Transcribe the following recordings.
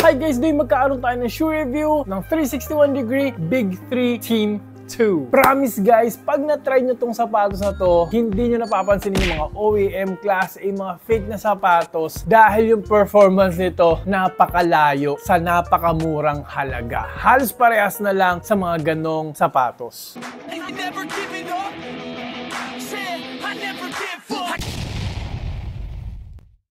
Hi guys, today magkakaroon tayo ng shoe review ng 361-degree Big 3 Team 2. Promise guys, pag na-try nyo tong sapatos na to, hindi nyo napapansin yung mga OEM Class A, mga fake na sapatos dahil yung performance nito napakalayo sa napakamurang halaga. Halos parehas na lang sa mga ganong sapatos.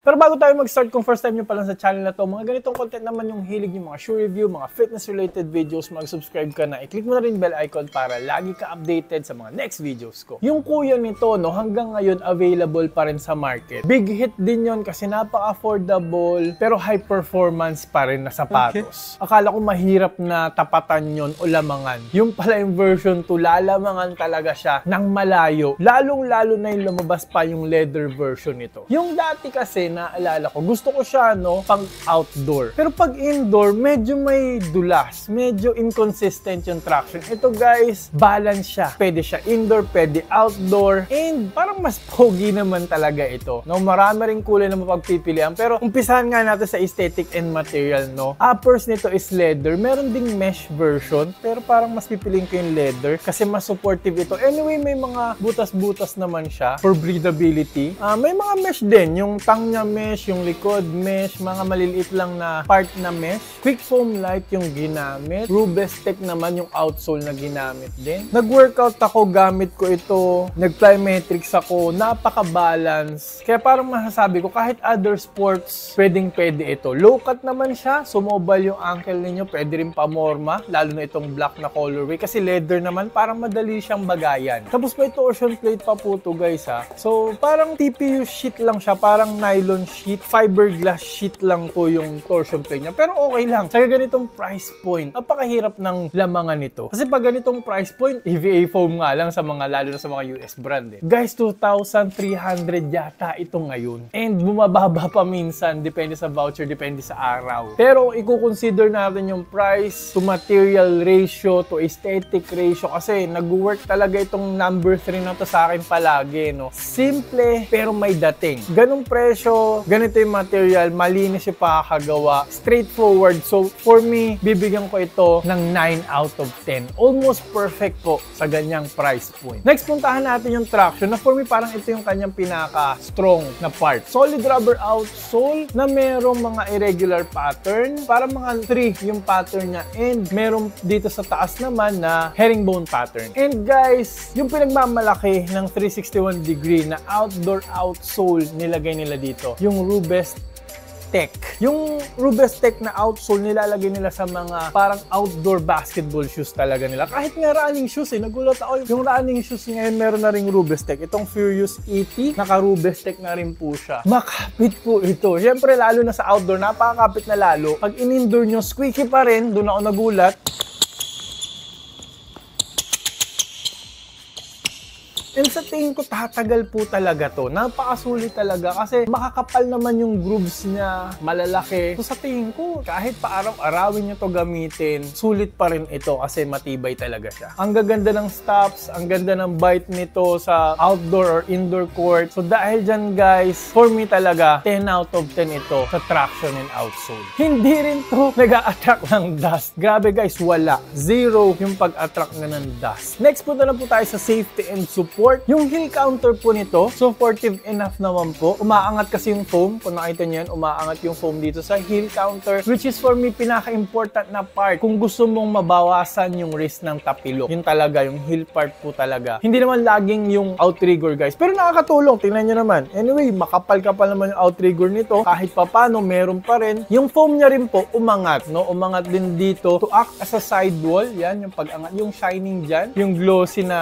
Pero bago tayo mag-start, kung first time nyo pa lang sa channel na to, mga ganitong content naman yung hilig yung mga shoe review, mga fitness-related videos, mag-subscribe ka na, i-click mo na rin bell icon para lagi ka updated sa mga next videos ko. Yung kuya nito, no, hanggang ngayon available pa rin sa market. Big hit din yon kasi napaka-affordable, pero high performance pa rin na sapatos. Okay. Akala ko mahirap na tapatan yon o lamangan. Yung pala yung version 2, lalamangan talaga siya ng malayo. Lalong-lalo na yung lumabas pa yung leather version nito. Yung dati kasi, naalala ko, gusto ko siya, no, pang outdoor. Pero pag indoor, medyo may dulas. Medyo inconsistent yung traction. Ito guys, balance siya. Pwede siya indoor, pwede outdoor. And parang mas pogi naman talaga ito. No, marami ring kulay na mapagpipilian. Pero umpisahan nga natin sa aesthetic and material, no. Uppers nito is leather. Meron ding mesh version. Pero parang mas pipiliin ko yung leather kasi mas supportive ito. Anyway, may mga butas-butas naman siya for breathability. May mga mesh din. Yung tang niya mesh, yung likod mesh, mga maliliit lang na part na mesh. Quick foam light yung ginamit. Rubestec naman yung outsole na ginamit din. Nag-workout ako, gamit ko ito. Nag-plyometrics ako, napaka-balance. Kaya parang masasabi ko, kahit other sports, pwedeng-pwede ito. Low cut naman siya, sumobal yung ankle ninyo, pwede rin pamorma, lalo na itong black na colorway. Kasi leather naman, parang madali siyang bagayan. Tapos may torsion plate pa po to guys ha. So parang TPU sheet lang siya, parang nylon sheet, fiberglass sheet lang po yung torsion plate niya. Pero okay lang. Sa ganitong price point, napakahirap ng lamangan nito. Kasi pag ganitong price point, EVA foam nga lang sa mga, lalo na sa mga US brand eh. Guys, 2,300 yata ito ngayon. And bumababa pa minsan, depende sa voucher, depende sa araw. Pero i-consider natin yung price to material ratio, to aesthetic ratio, kasi nag-work talaga itong number 3 na to sa akin palagi, no? Simple, pero may dating. Ganong presyo, ganito yung material, malinis yung pakakagawa, straightforward. So, for me, bibigyan ko ito ng 9 out of 10. Almost perfect po sa ganyang price point. Next, puntahan natin yung traction na for me, parang ito yung kanyang pinaka-strong na part. Solid rubber outsole na merong mga irregular pattern. Para mga 3 yung pattern niya. And merong dito sa taas naman na herringbone pattern. And guys, yung pinagmamalaki ng 361-degree na outdoor outsole nilagay nila dito. Yung Rubestec. Yung Rubestec na outsole nilalagay nila sa mga parang outdoor basketball shoes talaga nila. Kahit nga running shoes eh. Nagulat ako. Yung running shoes ngayon meron na ring Rubestec. Itong Furious 80, naka-Rubestec na rin po siya. Makapit po ito. Siyempre lalo na sa outdoor, napakakapit na lalo. Pag in-indoor nyo, squeaky pa rin. Doon ako nagulat. And sa tingin ko, tatagal po talaga to. Napakasulit talaga kasi makakapal naman yung grooves niya, malalaki. So sa tingin ko, kahit pa-araw-arawin nyo to gamitin, sulit pa rin ito kasi matibay talaga siya. Ang gaganda ng stops, ang ganda ng bite nito sa outdoor or indoor court. So dahil dyan guys, for me talaga, 10 out of 10 ito sa traction and outsole. Hindi rin to nag-a-attract ng dust. Grabe guys, wala. Zero yung pag-attract na ng dust. Next punta na po tayo sa safety and support. Yung heel counter po nito, supportive enough naman po. Umaangat kasi yung foam. Kung nakita nyo yan, umaangat yung foam dito sa heel counter, which is for me, pinaka-important na part. Kung gusto mong mabawasan yung risk ng tapilok, yun talaga, yung heel part po talaga. Hindi naman laging yung outrigger guys, pero nakakatulong. Tingnan nyo naman. Anyway, makapal-kapal naman yung outrigger nito. Kahit papano, meron pa rin. Yung foam niya rin po, umangat, no? Umangat din dito to act as a sidewall. Yan, yung pag-angat. Yung shining dyan. Yung glossy na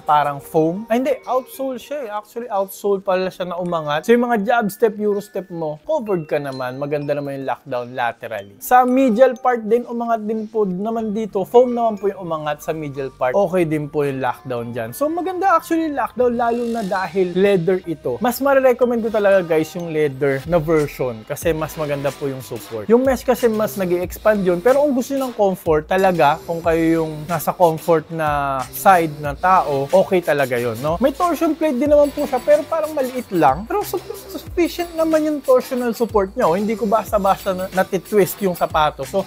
parang foam. Ay, hindi. Outsole siya eh. Actually, outsole pala siya na umangat. So, yung mga jab step, euro step mo, covered ka naman. Maganda naman yung lockdown laterally. Sa medial part din, umangat din po naman dito. Foam naman po yung umangat sa medial part. Okay din po yung lockdown dyan. So, maganda actually lockdown, lalo na dahil leather ito. Mas marirecommend ko talaga guys yung leather na version kasi mas maganda po yung support. Yung mesh kasi mas nag-i-expand yun. Pero kung gusto nyo ng comfort, talaga, kung kayo yung nasa comfort na side na tao, okay talaga yun. no? May torsion plate din naman po siya, pero parang maliit lang. Pero sufficient naman yung torsional support niya. Oh. Hindi ko basta-basta natitwist yung sapatos. So,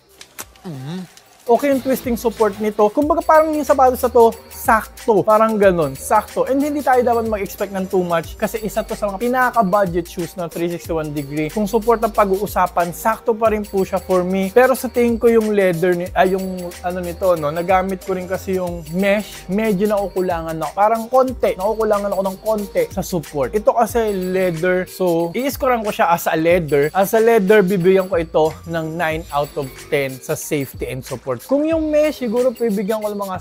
okay yung twisting support nito. Kumbaga parang yung sapatos na to, sakto. Parang ganun, sakto. And hindi tayo dapat mag-expect ng too much kasi isa to sa mga pinaka-budget shoes na 361 degree. Kung support ang pag-uusapan, sakto pa rin po siya for me. Pero sa tingin ko yung leather, yung ano nito, no, nagamit ko rin kasi yung mesh, medyo nakukulangan ako. Parang konti, nakukulangan ako ng konti sa support. Ito kasi leather, so i-scorean ko siya as a leather. As a leather, bibigyan ko ito ng 9 out of 10 sa safety and support. Kung yung mesh, siguro bibigyan ko ng mga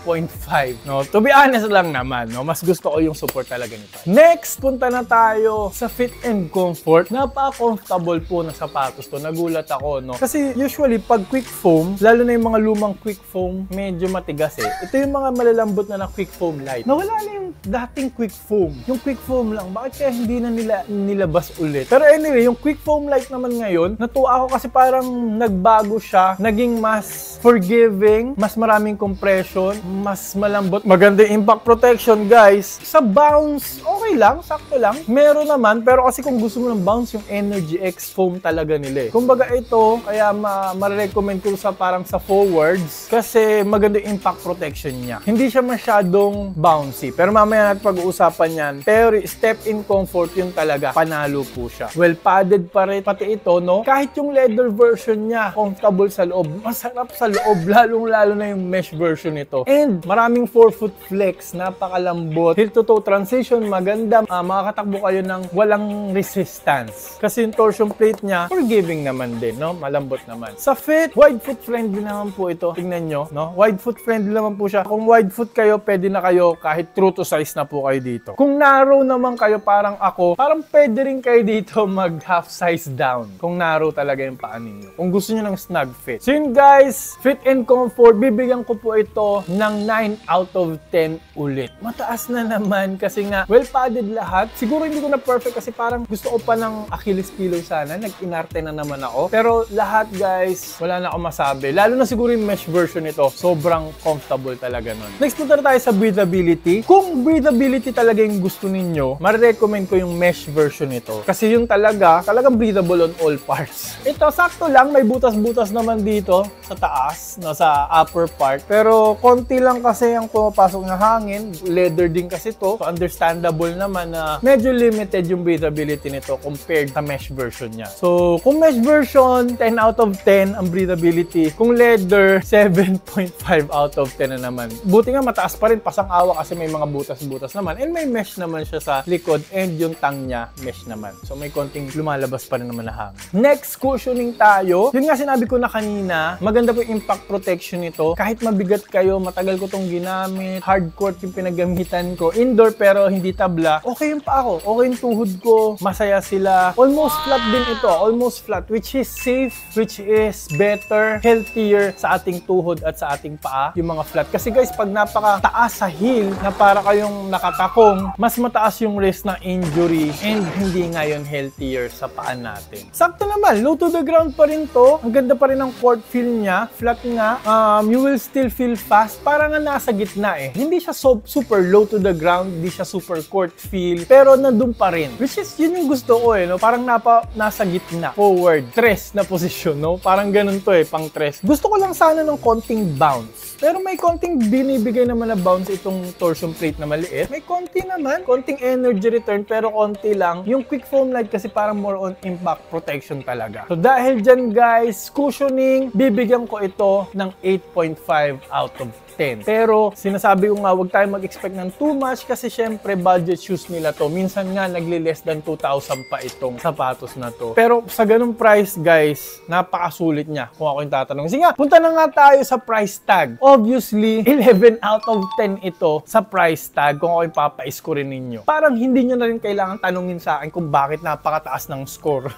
7.5. No? To be honest lang naman, no? Mas gusto ko yung support talaga nito. Next, punta na tayo sa fit and comfort. Napaka-comfortable po na sapatos to. Nagulat ako, no? Kasi usually, pag quick foam, lalo na yung mga lumang quick foam, medyo matigas eh. Ito yung mga malalambot na quick foam light. Nawala na yung dating quick foam. Yung quick foam lang, bakit kaya hindi na nila nilabas ulit? Pero anyway, yung quick foam light naman ngayon, natuwa ako kasi parang nagbago siya, naging mas forgiving, mas maraming compression, mas malambot, maganda yung impact protection, guys. Sa bounce, okay lang, sakto lang. Meron naman, pero kasi kung gusto mo ng bounce, yung Energy X foam talaga nila eh. Kumbaga ito, kaya ma-recommend ko sa parang sa forwards kasi maganda yung impact protection niya. Hindi siya masyadong bouncy, pero mamaya natin pag-uusapan yan. Pero step in comfort yun talaga, panalo po siya. Well padded pa rin, pati ito, no? Kahit yung leather version niya, comfortable sa loob, masarap sa loob, lalong-lalo na yung mesh version nito. And maraming forefoot flex, napakalambot. Heel to toe transition, maganda. Makakatakbo kayo ng walang resistance. Kasi yung torsion plate niya, forgiving naman din, no? Malambot naman. Sa fit, wide foot friendly naman po ito. Tingnan nyo, no? Wide foot friendly naman po siya. Kung wide foot kayo, pwede na kayo kahit true to size na po kayo dito. Kung narrow naman kayo, parang ako, parang pwede rin kayo dito mag half size down. Kung narrow talaga yung paa ninyo. Kung gusto nyo ng snug fit. So yun guys, fit and comfort, bibigyan ko po ito ng 9 out of 10 ulit. Mataas na naman kasi nga, well padded lahat. Siguro hindi ko na perfect kasi parang gusto ko pa ng Achilles pillow sana. Nag-inarte na naman ako. Pero lahat guys, wala na ako masabi. Lalo na siguro yung mesh version nito, sobrang comfortable talaga nun. Next punta na tayo sa breathability. Kung breathability talaga yung gusto ninyo, marirecommend ko yung mesh version nito. Kasi yung talagang breathable on all parts. Ito, sakto lang, may butas-butas naman dito sa taas, no, sa upper part. Pero konti lang kasi ang pumapasok na hangin. Leather din kasi to. So understandable naman na medyo limited yung breathability nito compared sa mesh version niya. So kung mesh version, 10 out of 10 ang breathability. Kung leather, 7.5 out of 10 na naman. Buti nga mataas pa rin, pasang-awa kasi may mga butas-butas naman. And may mesh naman siya sa likod and yung tang niya, mesh naman. So may konting lumalabas pa rin naman na hangin. Next, cushioning tayo. Yun nga sinabi ko na kanina, maganda po yung impact protection nito. Kahit mabigat kayo, matagal ko tong ginamit, hardcore yung pinagamitan ko, indoor pero hindi tabla, okay yung paa ko, okay yung tuhod ko, masaya sila. Almost flat din ito, almost flat, which is safe, which is better, healthier sa ating tuhod at sa ating paa, yung mga flat. Kasi guys, pag napakataas sa heel, na para kayong nakatakong, mas mataas yung risk ng injury and hindi ngayon healthier sa paa natin. Sakto naman, low to the ground pa rin to. Ang ganda pa rin ng court feel niya, flat nga. You will still feel fast. Parang nga nasa gitna eh. Hindi siya super low to the ground, hindi siya super court feel, pero nandun pa rin. Which is, yun yung gusto ko eh, no? Parang nasa gitna, forward, tres na posisyon, no? Parang ganun to eh, pang tres. Gusto ko lang sana ng konting bounce. Pero may konting binibigay naman na bounce itong torsion plate na maliit. May konti naman, konting energy return, pero konti lang. Yung quick foam light kasi parang more on impact protection talaga. So dahil dyan guys, cushioning, bibigyan ko ito ng 8.5 out of 10. Pero sinasabi ko nga, huwag tayo mag-expect ng too much kasi syempre budget shoes nila to. Minsan nga nagli-less than 2,000 pa itong sapatos na to. Pero sa ganung price guys, napakasulit niya kung ako yung tatanong. Sige nga, punta na nga tayo sa price tag. Obviously, 11 out of 10 ito sa price tag kung ako yung papais ko rin ninyo. Parang hindi nyo na rin kailangan tanungin sa akin kung bakit napakataas ng score.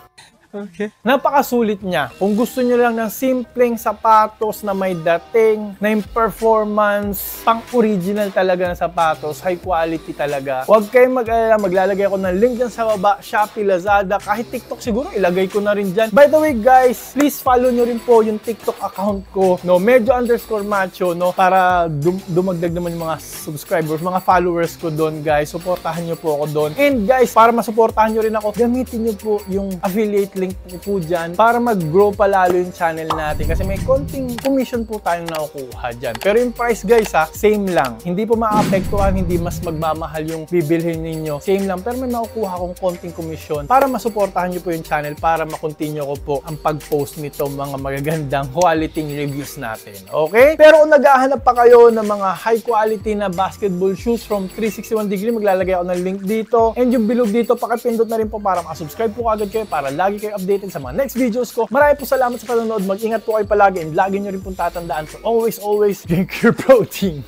Okay. Napakasulit niya. Kung gusto niyo lang ng simpleng sapatos na may dating, na yung performance, pang original talaga na sapatos, high quality talaga. Huwag kayong mag-alala, maglalagay ako ng link dyan sa baba, Shopee, Lazada, kahit TikTok siguro, ilagay ko na rin dyan. By the way guys, please follow nyo rin po yung TikTok account ko, no, medyo_macho, no, para dumagdag naman yung mga subscribers, mga followers ko doon guys. Suportahan nyo po ako doon. And guys, para masuportahan nyo rin ako, gamitin nyo po yung affiliate link po dyan para mag-grow pa lalo yung channel natin kasi may konting commission po tayong nakukuha dyan. Pero yung price guys same lang. Hindi po maapektuhan, hindi mas magmamahal yung bibilhin ninyo. Same lang, pero may makukuha akong konting commission para masuportahan nyo po yung channel para makontinue ko po ang pag-post nito mga magagandang quality reviews natin. Okay? Pero kung naghahanap pa kayo ng mga high quality na basketball shoes from 361 Degree, maglalagay ako ng link dito. And yung bilog dito, pakipindot na rin po para makasubscribe po agad kayo para lagi kayo updated sa mga next videos ko. Maraming po salamat sa panonood. Mag-ingat po kayo palagi and lagi nyo rin pong tatandaan to always drink your protein.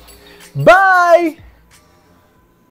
Bye!